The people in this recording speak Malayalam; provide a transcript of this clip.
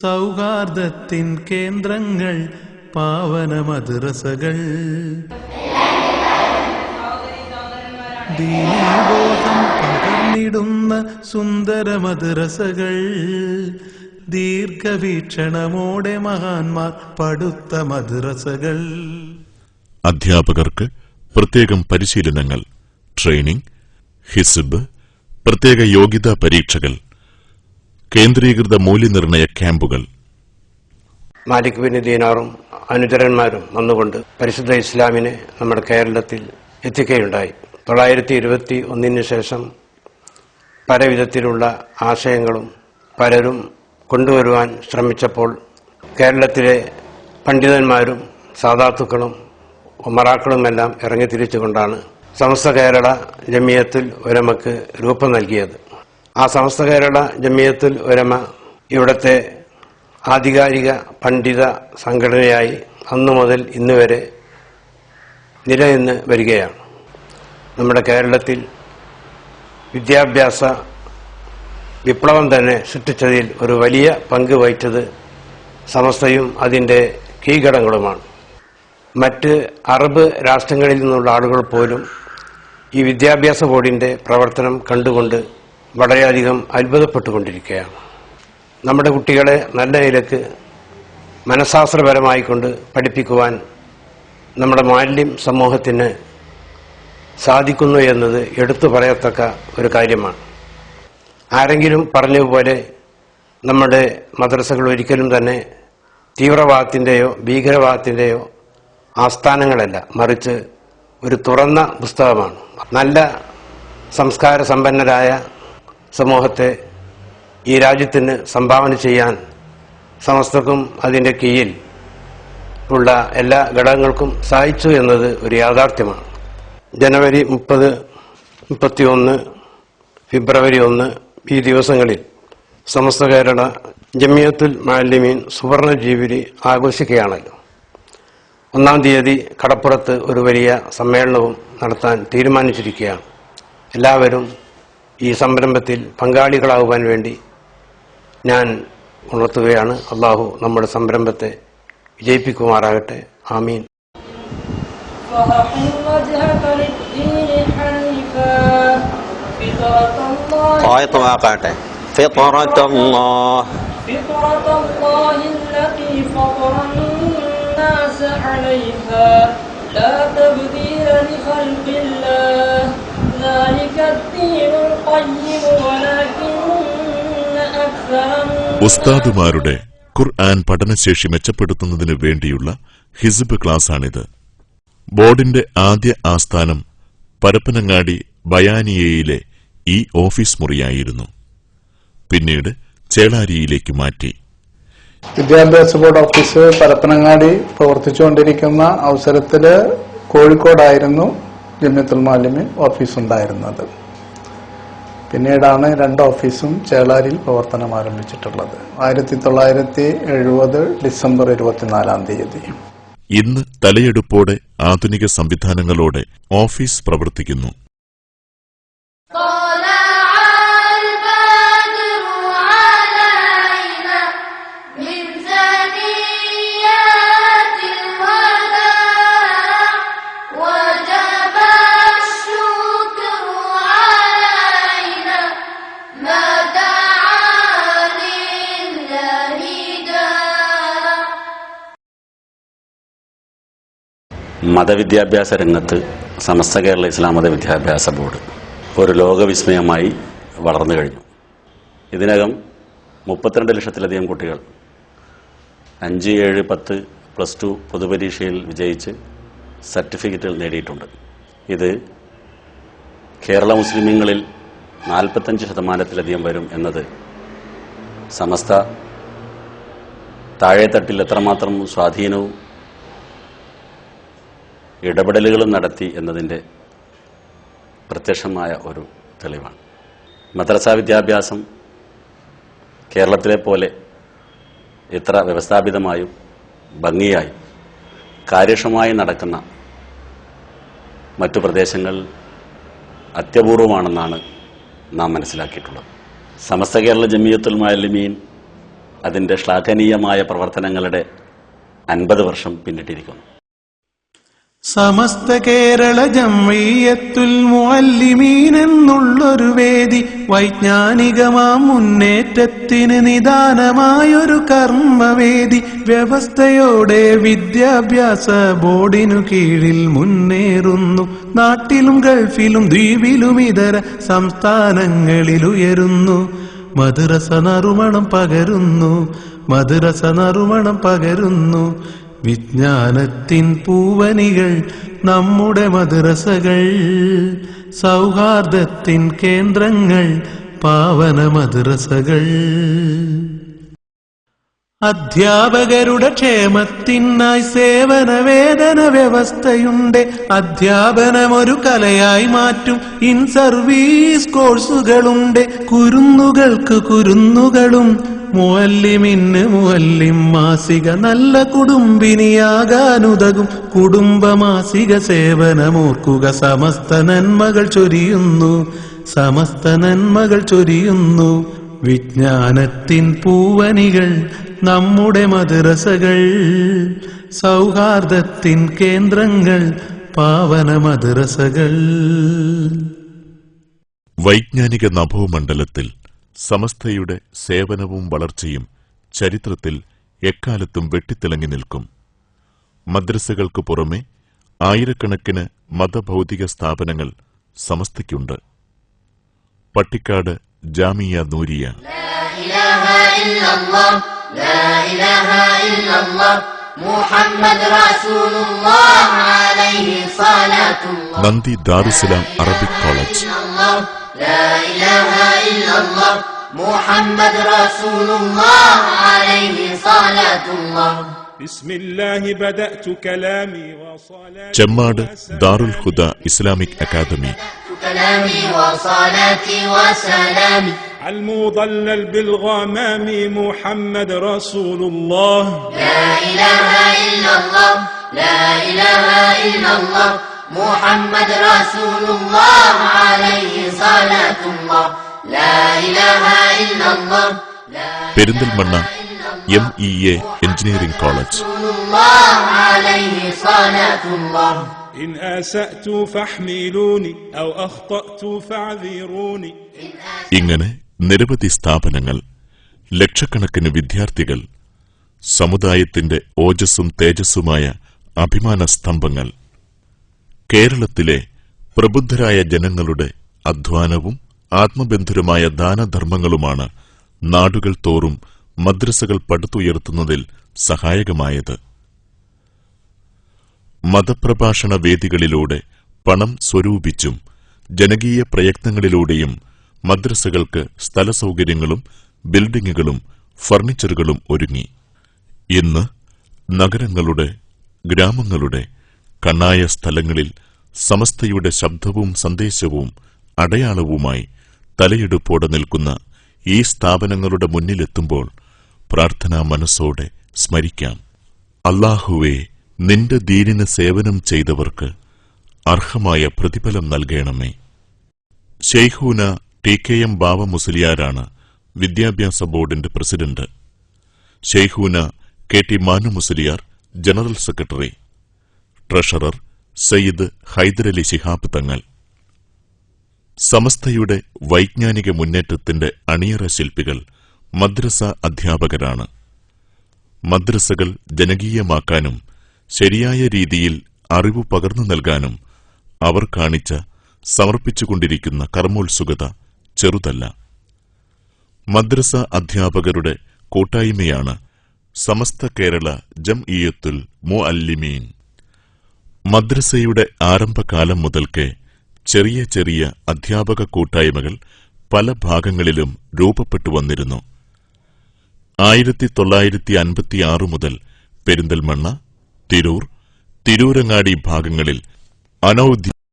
സൗഹാർദ്ദത്തിൻ കേന്ദ്രങ്ങൾ പാവന മദ്രസകൾ, ദീനബോധം പകർന്നിടുന്ന സുന്ദര മദ്രസകൾ, ദീർഘവീക്ഷണമോടെ മഹാന്മാർ പടുത്ത മദ്രസകൾ. അധ്യാപകർക്ക് പ്രത്യേകം പരിശീലനങ്ങൾ, ട്രെയിനിംഗ്, ഹിസ്ബ്, പ്രത്യേക യോഗ്യതാ പരീക്ഷകൾ, കേന്ദ്രീകൃത മൂല്യനിർണയ ക്യാമ്പുകൾ. മാലിക് ബിൻ ദീനാറും അനുചരന്മാരും വന്നുകൊണ്ട് പരിശുദ്ധ ഇസ്ലാമിനെ നമ്മുടെ കേരളത്തിൽ എത്തിക്കുകയുണ്ടായി. 921 ശേഷം പല വിധത്തിലുള്ള ആശയങ്ങളും പലരും കൊണ്ടുവരുവാൻ ശ്രമിച്ചപ്പോൾ കേരളത്തിലെ പണ്ഡിതന്മാരും സാദാത്തുക്കളും ഉമറാക്കളുമെല്ലാം ഇറങ്ങി തിരിച്ചുകൊണ്ടാണ് സമസ്ത കേരള ജമിയത്തുൽ ഉലമക്ക് രൂപം നൽകിയത്. ആ സമസ്ത കേരള ജമിയത്തുൽ ഉലമ ഇവിടത്തെ ആധികാരിക പണ്ഡിത സംഘടനയായി അന്നു മുതൽ ഇന്നുവരെ നിലനിന്ന് വരികയാണ്. നമ്മുടെ കേരളത്തിൽ വിദ്യാഭ്യാസ വിപ്ലവം തന്നെ സൃഷ്ടിച്ചതിൽ ഒരു വലിയ പങ്ക് വഹിച്ചത് സമസ്തയും അതിൻ്റെ കീഴ്ഘടകങ്ങളുമാണ്. മറ്റ് അറബ് രാഷ്ട്രങ്ങളിൽ നിന്നുള്ള ആളുകൾ പോലും ഈ വിദ്യാഭ്യാസ ബോർഡിൻ്റെ പ്രവർത്തനം കണ്ടുകൊണ്ട് വളരെയധികം അത്ഭുതപ്പെട്ടുകൊണ്ടിരിക്കുകയാണ്. നമ്മുടെ കുട്ടികളെ നല്ല നിലക്ക് മനഃശാസ്ത്രപരമായിക്കൊണ്ട് പഠിപ്പിക്കുവാൻ നമ്മുടെ മാലിന്യം സമൂഹത്തിന് സാധിക്കുന്നു എന്നത് എടുത്തു പറയത്തക്ക ഒരു കാര്യമാണ്. ആരെങ്കിലും പറഞ്ഞതുപോലെ നമ്മുടെ മദ്രസകൾ ഒരിക്കലും തന്നെ തീവ്രവാദത്തിൻ്റെയോ ഭീകരവാദത്തിൻ്റെയോ ആസ്ഥാനങ്ങളല്ല, മറിച്ച് ഒരു തുറന്ന പുസ്തകമാണ്. നല്ല സംസ്കാര സമ്പന്നരായ സമൂഹത്തെ ഈ രാജ്യത്തിന് സംഭാവന ചെയ്യാൻ സമസ്തക്കും അതിൻ്റെ കീഴിൽ ഉള്ള എല്ലാ ഘടകങ്ങൾക്കും സഹായിച്ചു എന്നത് ഒരു യാഥാർത്ഥ്യമാണ്. ജനുവരി 30, 31, ഫെബ്രുവരി 1 ഈ ദിവസങ്ങളിൽ സമസ്ത കേരള ജമിയത്തുൽ മുഅല്ലിമീൻ സുവർണ ജൂബിലി ആഘോഷിക്കുകയാണല്ലോ. 1-ാം തീയതി കടപ്പുറത്ത് ഒരു വലിയ സമ്മേളനവും നടത്താൻ തീരുമാനിച്ചിരിക്കുകയാണ്. എല്ലാവരും ഈ സംരംഭത്തിൽ പങ്കാളികളാകുവാൻ വേണ്ടി ഞാൻ ഉണർത്തുകയാണ്. അള്ളാഹു നമ്മുടെ സംരംഭത്തെ വിജയിപ്പിക്കുമാറാകട്ടെ. ആമീൻ. لا تبديل لخلق الله ذلك الدين القيم ولكن أكثر ഉസ്താദുമാരുടെ ഖുർആൻ പഠനശേഷി മെച്ചപ്പെടുത്തുന്നതിനു വേണ്ടിയുള്ള ഹിസ്ബ് ക്ലാസാണിത്. ബോർഡിന്റെ ആദ്യ ആസ്ഥാനം പരപ്പനങ്ങാടി ബയാനിയയിലെ ഈ ഓഫീസ് മുറിയായിരുന്നു. പിന്നീട് ചേളാരിയിലേക്ക് മാറ്റി. വിദ്യാഭ്യാസ ബോർഡ് ഓഫീസ് പരപ്പനങ്ങാടി പ്രവർത്തിച്ചുകൊണ്ടിരിക്കുന്ന അവസരത്തിൽ കോഴിക്കോടായിരുന്നു ജമിയത്തുൽ മുഅല്ലിമീൻ ഓഫീസ് ഉണ്ടായിരുന്നത്. പിന്നീടാണ് 2 ഓഫീസും ചേളാരിയിൽ പ്രവർത്തനം ആരംഭിച്ചിട്ടുള്ളത്. 1970 ഡിസംബർ 24 ഇന്ന് തലയെടുപ്പോടെ ആധുനിക സംവിധാനങ്ങളോടെ ഓഫീസ് പ്രവർത്തിക്കുന്നു. മതവിദ്യാഭ്യാസ രംഗത്ത് സമസ്ത കേരള ഇസ്ലാം മത വിദ്യാഭ്യാസ ബോർഡ് ഒരു ലോകവിസ്മയമായി വളർന്നു കഴിഞ്ഞു. ഇതിനകം 32 ലക്ഷത്തിലധികം കുട്ടികൾ 5, 7, 10 +2 പൊതുപരീക്ഷയിൽ വിജയിച്ച് സർട്ടിഫിക്കറ്റുകൾ നേടിയിട്ടുണ്ട്. ഇത് കേരള മുസ്ലിമീങ്ങളിൽ 45% വരും എന്നത് സമസ്ത താഴെത്തട്ടിൽ എത്രമാത്രം സ്വാധീനവും ഇടപെടലുകളും നടത്തി എന്നതിൻ്റെ പ്രത്യക്ഷമായ ഒരു തെളിവാണ്. മദ്രസ വിദ്യാഭ്യാസം കേരളത്തിലെ പോലെ ഇത്ര വ്യവസ്ഥാപിതമായും ഭംഗിയായും കാര്യക്ഷമമായി നടക്കുന്ന മറ്റു പ്രദേശങ്ങൾ അത്യപൂർവമാണെന്നാണ് നാം മനസ്സിലാക്കിയിട്ടുള്ളത്. സമസ്ത കേരള ജമിയത്തുൽ മുഅല്ലിമീൻ അതിൻ്റെ ശ്ലാഘനീയമായ പ്രവർത്തനങ്ങളുടെ 50 വർഷം പിന്നിട്ടിരിക്കുന്നു. സമസ്ത കേരള ജംഇയ്യത്തുൽ മുഅല്ലിമീൻ എന്നുള്ളൊരു വേദി വൈജ്ഞാനികമാം മുന്നേറ്റത്തിന് നിദാനമായൊരു കർമ്മവേദി വ്യവസ്ഥയോടെ വിദ്യാഭ്യാസ ബോർഡിനു കീഴിൽ മുന്നേറുന്നു. നാട്ടിലും ഗൾഫിലും ദ്വീപിലും ഇതര സംസ്ഥാനങ്ങളിലുയരുന്നു. മദ്രസ നറുമണം പകരുന്നു, മദ്രസ നറുമണം പകരുന്നു. വിജ്ഞാനത്തിൻ പൂവനികൾ നമ്മുടെ മദ്രസകൾ, സൗഹാർദ്ദത്തിൻ കേന്ദ്രങ്ങൾ പാവന മദ്രസകൾ. അധ്യാപകരുടെ ക്ഷേമത്തിനായി സേവന വേതന വ്യവസ്ഥയുണ്ട്. അധ്യാപനമൊരു കലയായി മാറ്റും ഇൻ സർവീസ് കോഴ്സുകളുണ്ട്. കുരുന്നുകൾക്ക് കുരുന്നുകളും മുഅല്ലിമിന് മുഅല്ലിം മാസിക നല്ല കുടുംബിനിയാകാനുതകും കുടുംബമാസിക സേവനമോർക്കുക. സമസ്ത നന്മകൾ ചൊരിയുന്നു, സമസ്ത നന്മകൾ ചൊരിയുന്നു. വിജ്ഞാനത്തിൻ പൂവനികൾ നമ്മുടെ മദ്രസകൾ, സൗഹാർദ്ദത്തിൻ കേന്ദ്രങ്ങൾ പാവന മദ്രസകൾ. വൈജ്ഞാനിക നഭോമണ്ഡലത്തിൽ സമസ്തയുടെ സേവനവും വളർച്ചയും ചരിത്രത്തിൽ എക്കാലത്തും വെട്ടിത്തിളങ്ങി നിൽക്കും. മദ്രസകൾക്കു പുറമെ ആയിരക്കണക്കിന് മതഭൗതിക സ്ഥാപനങ്ങൾ സമസ്തയ്ക്കുണ്ട്. പട്ടിക്കാട് ജാമിയ നൂരിയ, നന്ദി ദാറുസലാം അറബിക് കോളേജ്, ചെമ്മാട് ദാറുൽ ഹുദ Islamic academy, المضلل بالغمام محمد رسول الله لا إله إلا الله لا إله إلا الله محمد رسول الله عليه صلاة الله لا إله إلا الله Perinthalmanna MEA engineering college. إن أسأت فاحملوني أو أخطأت فاعذروني. ഇങ്ങനെ നിരവധി സ്ഥാപനങ്ങൾ, ലക്ഷക്കണക്കിന് വിദ്യാർത്ഥികൾ, സമുദായത്തിന്റെ ഓജസ്സും തേജസ്സുമായ അഭിമാന സ്തംഭങ്ങൾ. കേരളത്തിലെ പ്രബുദ്ധരായ ജനങ്ങളുടെ അധ്വാനവും ആത്മബന്ധുരമായ ദാനധർമ്മങ്ങളുമാണ് നാടുകൾ തോറും മദ്രസകൾ പടുത്തുയർത്തുന്നതിൽ സഹായകമായത്. മതപ്രഭാഷണ വേദികളിലൂടെ പണം സ്വരൂപിച്ചും ജനകീയ പ്രയത്നങ്ങളിലൂടെയും മദ്രസകൾക്ക് സ്ഥലസൗകര്യങ്ങളും ബിൽഡിംഗുകളും ഫർണിച്ചറുകളും ഒരുങ്ങി. ഇന്ന് നഗരങ്ങളുടെ, ഗ്രാമങ്ങളുടെ കണ്ണായ സ്ഥലങ്ങളിൽ സമസ്തയുടെ ശബ്ദവും സന്ദേശവും അടയാളവുമായി തലയെടുപ്പോടെ നിൽക്കുന്ന ഈ സ്ഥാപനങ്ങളുടെ മുന്നിലെത്തുമ്പോൾ പ്രാർത്ഥനാ മനസ്സോടെ സ്മരിക്കാം. അല്ലാഹുവേ, നിന്റെ ദീനിന് സേവനം ചെയ്തവർക്ക് അർഹമായ പ്രതിഫലം നൽകണമേ. ശൈഖൂന TKM ബാവ മുസ്ലിയാരാണ് വിദ്യാഭ്യാസ ബോർഡിന്റെ president. Shaikhuna KT Manu Musliyar general secretary. Treasurer Sayyid Hyderali Shihab Thangal. സമസ്തയുടെ വൈജ്ഞാനിക മുന്നേറ്റത്തിന്റെ അണിയറ ശില്പികൾ മദ്രസ അധ്യാപകരാണ്. മദ്രസകൾ ജനകീയമാക്കാനും ശരിയായ രീതിയിൽ അറിവ് പകർന്നു നൽകാനും അവർ കാണിച്ച, സമർപ്പിച്ചുകൊണ്ടിരിക്കുന്ന കർമ്മോത്സുകത ചെറുതല്ല. മദ്രസ അധ്യാപകരുടെ കൂട്ടായ്മയാണ് സമസ്ത കേരള ജംഇയ്യത്തുൽ മുഅല്ലിമീൻ. മദ്രസയുടെ ആരംഭകാലം മുതൽക്കേ ചെറിയ ചെറിയ അധ്യാപക കൂട്ടായ്മകൾ പല ഭാഗങ്ങളിലും രൂപപ്പെട്ടു വന്നിരുന്നു. 1956 മുതൽ പെരിന്തൽമണ്ണ, തിരൂർ, തിരൂരങ്ങാടി ഭാഗങ്ങളിൽ അനൌദ്യോഗിക